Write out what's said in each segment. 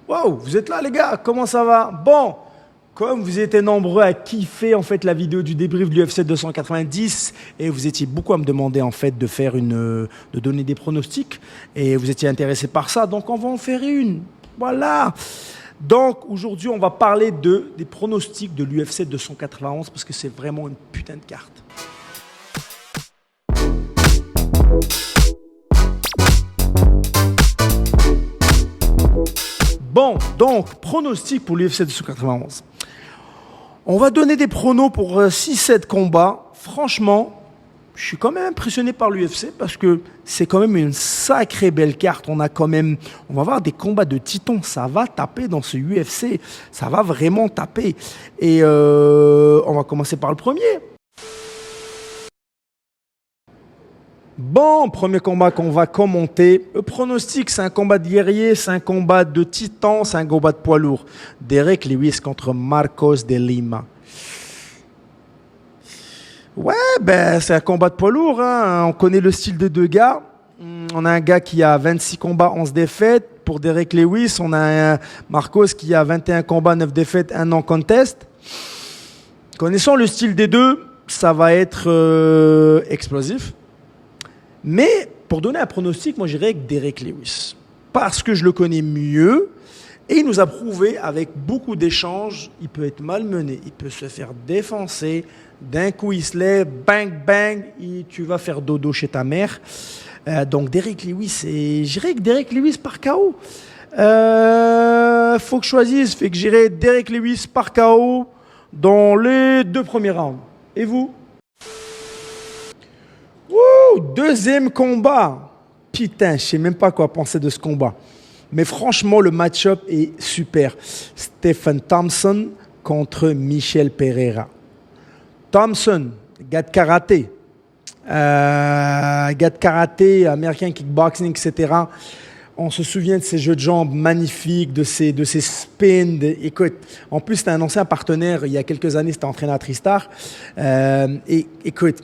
Wow, vous êtes là les gars, comment ça va? Bon, comme vous étiez nombreux à kiffer en fait la vidéo du débrief de l'UFC 290 et vous étiez beaucoup à me demander en fait de donner des pronostics et vous étiez intéressés par ça, donc on va en faire une. Voilà. Donc aujourd'hui on va parler des pronostics de l'UFC 291 parce que c'est vraiment une putain de carte. Bon, donc, pronostic pour l'UFC 291. On va donner des pronos pour 6-7 combats. Franchement, je suis quand même impressionné par l'UFC parce que c'est quand même une sacrée belle carte. On va avoir des combats de titans. Ça va taper dans ce UFC. Ça va vraiment taper. Et on va commencer par le premier. Bon, premier combat qu'on va commenter. Le pronostic, c'est un combat de guerrier, c'est un combat de titan, c'est un combat de poids lourd. Derek Lewis contre Marcos de Lima. Ouais, ben c'est un combat de poids lourd. Hein. On connaît le style des deux gars. On a un gars qui a 26 combats, 11 défaites. Pour Derek Lewis, on a un Marcos qui a 21 combats, 9 défaites, 1 non-contest. Connaissant le style des deux, ça va être explosif. Mais pour donner un pronostic, moi j'irais avec Derek Lewis. Parce que je le connais mieux et il nous a prouvé avec beaucoup d'échanges, il peut être malmené, il peut se faire défoncer. D'un coup il se lève, bang bang, tu vas faire dodo chez ta mère. Donc Derek Lewis, j'irais avec Derek Lewis par KO. Faut que je choisisse, fait que j'irais Derek Lewis par KO dans les 2 premiers rounds. Et vous? Deuxième combat. Putain, je sais même pas quoi penser de ce combat. Mais franchement, le match-up est super. Stephen Thompson contre Michel Pereira. Thompson, gars de karaté. Américain kickboxing, etc. On se souvient de ses jeux de jambes magnifiques, de ses spins. Écoute, en plus, c'était un ancien partenaire. Il y a quelques années, c'était entraîneur à Tristar. Écoute,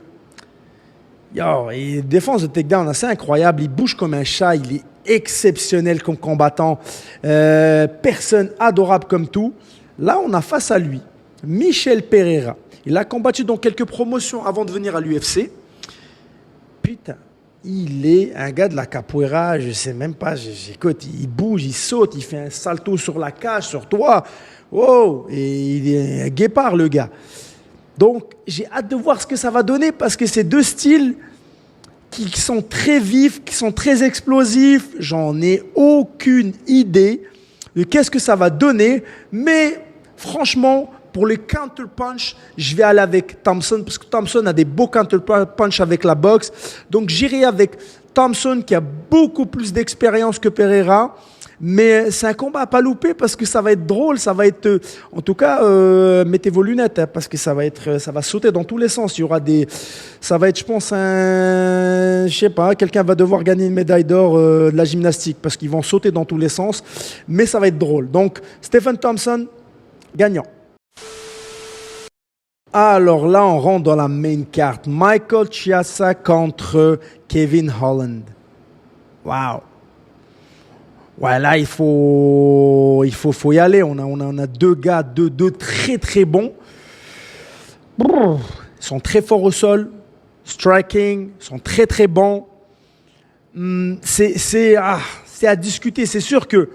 il défense de takedown assez incroyable. Il bouge comme un chat. Il est exceptionnel comme combattant. Personne adorable comme tout. Là, on a face à lui Michel Pereira. Il a combattu dans quelques promotions avant de venir à l'UFC. Putain, il est un gars de la capoeira. Je sais même pas. Écoute, il bouge, il saute, il fait un salto sur la cage, sur toi. Wow, et il est un guépard, le gars. Donc, j'ai hâte de voir ce que ça va donner parce que c'est deux styles qui sont très vifs, qui sont très explosifs. J'en ai aucune idée de qu'est-ce que ça va donner. Mais franchement, pour les counter-punch, je vais aller avec Thompson parce que Thompson a des beaux counter-punch avec la boxe. Donc, j'irai avec Thompson qui a beaucoup plus d'expérience que Pereira. Mais c'est un combat à pas louper parce que ça va être drôle, ça va être, en tout cas, mettez vos lunettes hein, parce que ça va sauter dans tous les sens. Il y aura ça va être, je pense, je sais pas, quelqu'un va devoir gagner une médaille d'or de la gymnastique parce qu'ils vont sauter dans tous les sens, mais ça va être drôle. Donc, Stephen Thompson, gagnant. Alors là, on rentre dans la main card. Michael Chiesa contre Kevin Holland. Wow. Ouais, là, il faut y aller. On a deux gars, deux très, très bons. Ils sont très forts au sol. Striking, ils sont très, très bons. C'est à discuter. C'est sûr que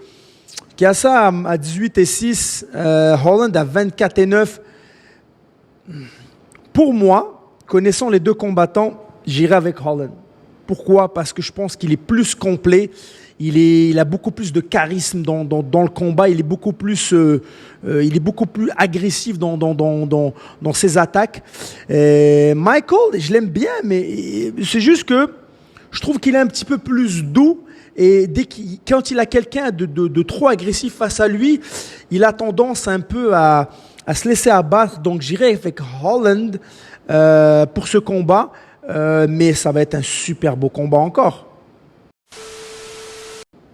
Chiesa à 18-6, Holland à 24-9. Pour moi, connaissant les deux combattants, j'irai avec Holland. Pourquoi? Parce que je pense qu'il est plus complet. Il a beaucoup plus de charisme dans le combat. Il est beaucoup plus agressif dans ses attaques. Michael, je l'aime bien, mais c'est juste que je trouve qu'il est un petit peu plus doux. Et quand il a quelqu'un de trop agressif face à lui, il a tendance un peu à se laisser abattre. Donc j'irai avec Holland pour ce combat. Mais ça va être un super beau combat encore.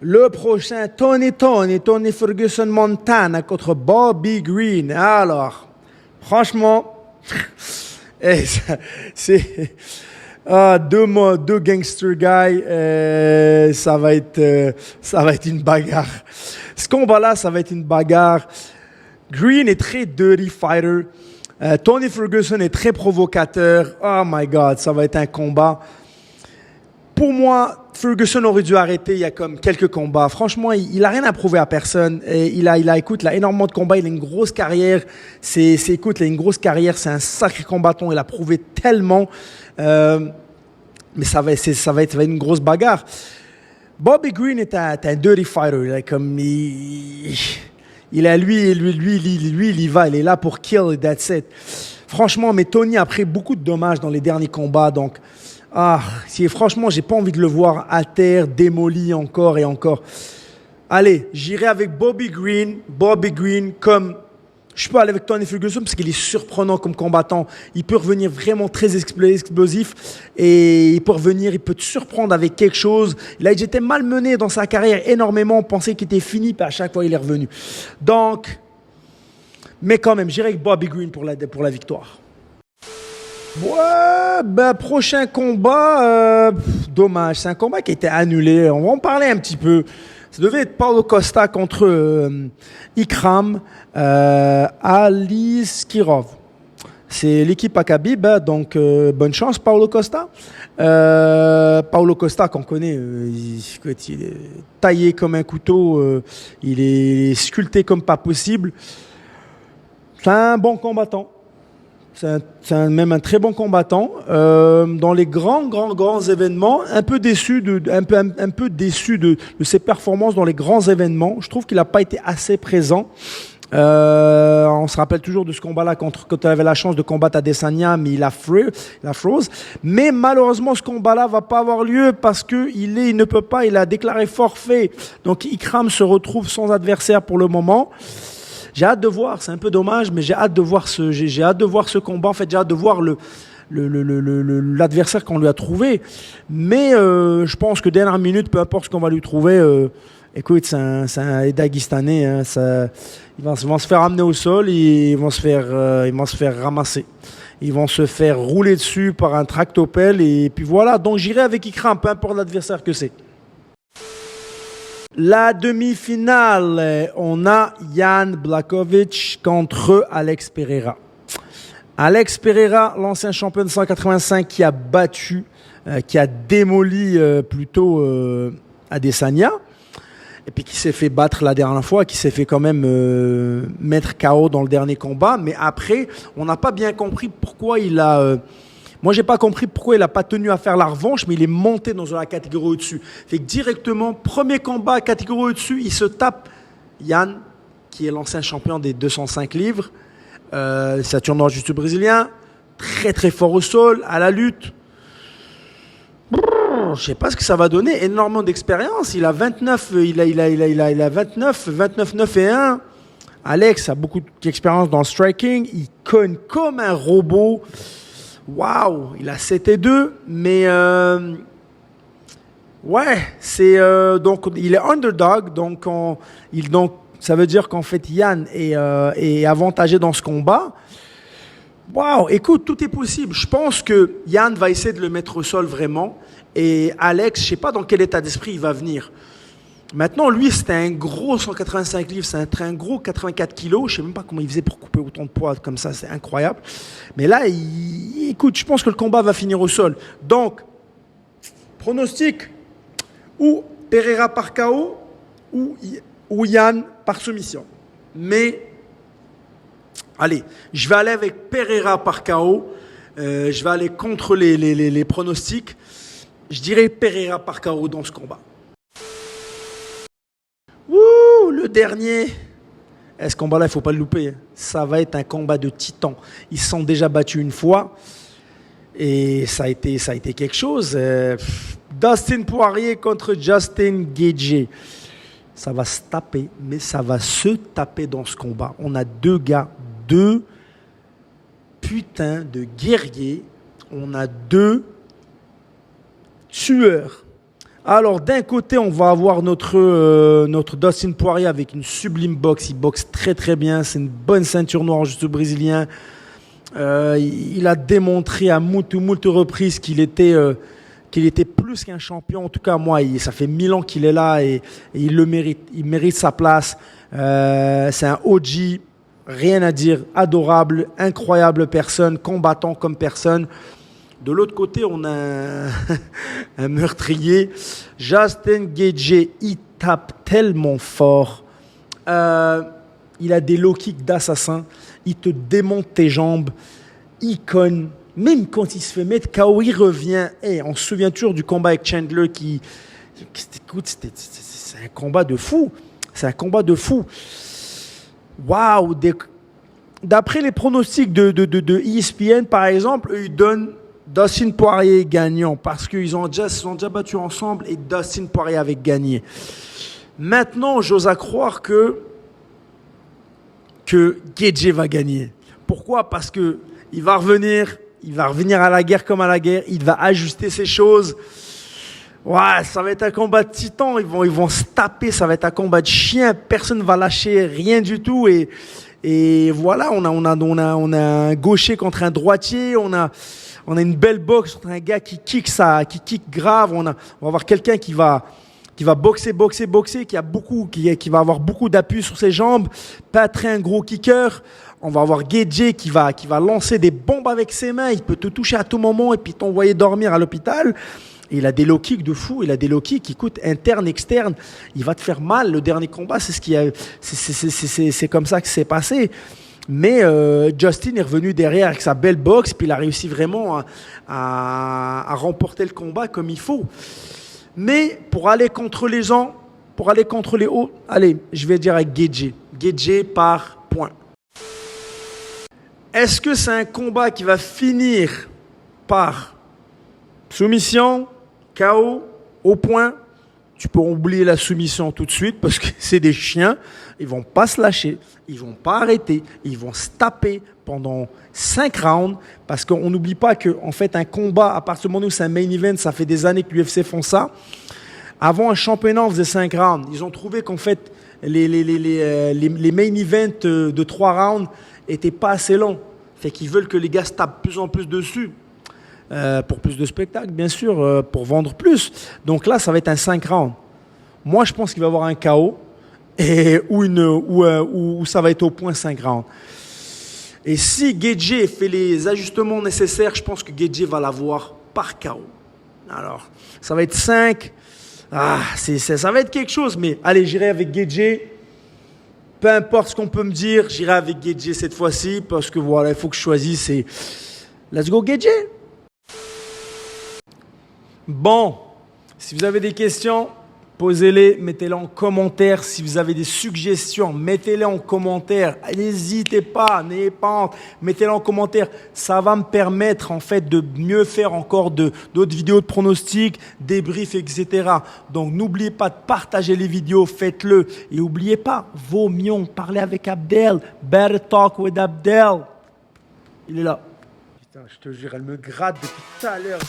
Le prochain, Tony Ferguson Montana contre Bobby Green. Alors, franchement, c'est deux gangster guys. Ça va être une bagarre. Ce combat-là, ça va être une bagarre. Green est très dirty fighter. Tony Ferguson est très provocateur. Oh my God, ça va être un combat. Pour moi, Ferguson aurait dû arrêter il y a comme quelques combats. Franchement, il a rien à prouver à personne. Et écoute, il a énormément de combats. Il a une grosse carrière. Écoute, il a une grosse carrière. C'est un sacré combattant. Il a prouvé tellement. Mais ça va être une grosse bagarre. Bobby Green est un dirty fighter. Là, comme il y va. Il est là pour kill. That's it. Franchement, mais Tony a pris beaucoup de dommages dans les derniers combats. Donc, franchement, j'ai pas envie de le voir à terre, démoli encore et encore. Allez, j'irai avec Bobby Green. Bobby Green, comme je peux aller avec Tony Ferguson parce qu'il est surprenant comme combattant. Il peut revenir vraiment très explosif et il peut te surprendre avec quelque chose. Il a été malmené dans sa carrière énormément. On pensait qu'il était fini, puis à chaque fois, il est revenu. Donc, mais quand même, j'irai avec Bobby Green pour la victoire. Ouais, prochain combat, dommage, c'est un combat qui a été annulé. On va en parler un petit peu. Ça devait être Paulo Costa contre Ikram Aliskerov. C'est l'équipe à Khabib, donc bonne chance Paulo Costa. Paulo Costa qu'on connaît, il est taillé comme un couteau, il est sculpté comme pas possible. C'est un bon combattant. C'est même un très bon combattant. Dans les grands événements, un peu déçu de ses performances dans les grands événements. Je trouve qu'il n'a pas été assez présent. On se rappelle toujours de ce combat-là quand il avait la chance de combattre Adesanya, mais il a froze. Mais malheureusement, ce combat-là va pas avoir lieu parce que il ne peut pas. Il a déclaré forfait. Donc Ikram se retrouve sans adversaire pour le moment. J'ai hâte de voir, c'est un peu dommage, mais j'ai hâte de voir ce combat. En fait, j'ai hâte de voir l'adversaire qu'on lui a trouvé. Mais je pense que dernière minute, peu importe ce qu'on va lui trouver, écoute, c'est un Daguestanais. Hein, ils vont se faire amener au sol et ils vont se faire ramasser. Ils vont se faire rouler dessus par un tractopelle et puis voilà. Donc j'irai avec Ikram, peu importe l'adversaire que c'est. La demi-finale, on a Jan Blachowicz contre Alex Pereira. Alex Pereira, l'ancien champion de 185 qui a démoli Adesanya, et puis qui s'est fait battre la dernière fois, qui s'est fait quand même mettre KO dans le dernier combat. Mais après, on n'a pas bien compris pourquoi moi, j'ai pas compris pourquoi il n'a pas tenu à faire la revanche, mais il est monté dans la catégorie au-dessus. Fait que directement, premier combat, catégorie au-dessus, il se tape Yann, qui est l'ancien champion des 205 livres. C'est un tournoi jiu-jitsu brésilien, très très fort au sol, à la lutte. Je sais pas ce que ça va donner, énormément d'expérience. Il a 29, il a 29, 9 et 1. Alex a beaucoup d'expérience dans le striking, il cogne comme un robot. Waouh, il a 7 et 2, mais donc il est underdog, donc ça veut dire qu'en fait Yann est avantagé dans ce combat. Waouh, écoute, tout est possible. Je pense que Yann va essayer de le mettre au sol vraiment, et Alex, je sais pas dans quel état d'esprit il va venir. Maintenant, lui, c'était un gros 185 livres, c'est un gros 84 kilos. Je sais même pas comment il faisait pour couper autant de poids comme ça, c'est incroyable. Mais là, écoute, je pense que le combat va finir au sol. Donc, pronostic, ou Pereira par KO, ou Yann par soumission. Mais, allez, je vais aller avec Pereira par KO. Je vais aller contre les pronostics. Je dirais Pereira par KO dans ce combat. Wouh, le dernier. Ce combat-là, il ne faut pas le louper. Ça va être un combat de titans. Ils se sont déjà battus une fois. Et ça a été quelque chose. Dustin Poirier contre Justin Gaethje. Ça va se taper, mais ça va se taper dans ce combat. On a deux gars, deux putains de guerriers. On a deux tueurs. Alors, d'un côté, on va avoir notre Dustin Poirier avec une sublime boxe. Il boxe très, très bien. C'est une bonne ceinture noire jiu-jitsu brésilien. Il a démontré à moult reprises qu'il qu'il était plus qu'un champion. En tout cas, moi, ça fait 1000 ans qu'il est là et il le mérite. Il mérite sa place. C'est un OG, rien à dire, adorable, incroyable personne, combattant comme personne. De l'autre côté, on a un meurtrier, Justin Gaethje. Il tape tellement fort. Il a des low kicks d'assassin. Il te démonte tes jambes. Il cogne. Même quand il se fait mettre KO, il revient. Hey, on se souvient toujours du combat avec Chandler écoute, c'est un combat de fou. C'est un combat de fou. Waouh! D'après les pronostics de ESPN, par exemple, eux, ils donnent Dustin Poirier gagnant parce qu'ils se sont déjà battus ensemble et Dustin Poirier avait gagné. Maintenant, j'ose croire que Gaethje va gagner. Pourquoi? Parce que il va revenir à la guerre comme à la guerre, il va ajuster ses choses. Ouais, ça va être un combat de titans, ils vont se taper, ça va être un combat de chiens, personne ne va lâcher rien du tout et voilà, on a un gaucher contre un droitier, on a une belle boxe contre un gars qui kick grave, on va avoir quelqu'un qui va boxer, qui va avoir beaucoup d'appui sur ses jambes, pas très un gros kicker. On va avoir Gaethje qui va lancer des bombes avec ses mains. Il peut te toucher à tout moment et puis t'envoyer dormir à l'hôpital. Et il a des low kicks de fou. Il a des low kicks qui coûtent interne, externe. Il va te faire mal. Le dernier combat, c'est comme ça que c'est passé. Mais Justin est revenu derrière avec sa belle boxe. Puis il a réussi vraiment à remporter le combat comme il faut. Mais pour aller contre les gens, pour aller contre les hauts, allez, je vais dire avec Gaethje. Gaethje par point. Est-ce que c'est un combat qui va finir par soumission, KO, au point? Tu peux oublier la soumission tout de suite parce que c'est des chiens. Ils vont pas se lâcher, ils vont pas arrêter, ils vont se taper pendant 5 rounds parce qu'on n'oublie pas que en fait un combat, à partir du moment où c'est un main event, ça fait des années que l'UFC font ça. Avant un championnat, on faisait 5 rounds. Ils ont trouvé qu'en fait les main events de 3 rounds n'étaient pas assez longs. Fait qu'ils veulent que les gars se tapent de plus en plus dessus. Pour plus de spectacles, bien sûr, pour vendre plus. Donc là, ça va être un 5 rounds. Moi, je pense qu'il va y avoir un KO ou ça va être au point 5 rounds. Et si Gaethje fait les ajustements nécessaires, je pense que Gaethje va l'avoir par KO. Alors, ça va être 5. Ça va être quelque chose, mais allez, j'irai avec Gaethje. Peu importe ce qu'on peut me dire, j'irai avec Gaethje cette fois-ci parce que voilà, il faut que je choisisse et let's go Gaethje. Bon, si vous avez des questions, posez-les, mettez-les en commentaire. Si vous avez des suggestions, mettez-les en commentaire. N'hésitez pas, n'ayez pas honte, mettez-les en commentaire. Ça va me permettre en fait de mieux faire encore d'autres vidéos de pronostics, débriefs, etc. Donc n'oubliez pas de partager les vidéos, faites-le. Et n'oubliez pas, vos mions, parlez avec Abdel. Better talk with Abdel. Il est là. Putain, je te jure, elle me gratte depuis tout à l'heure.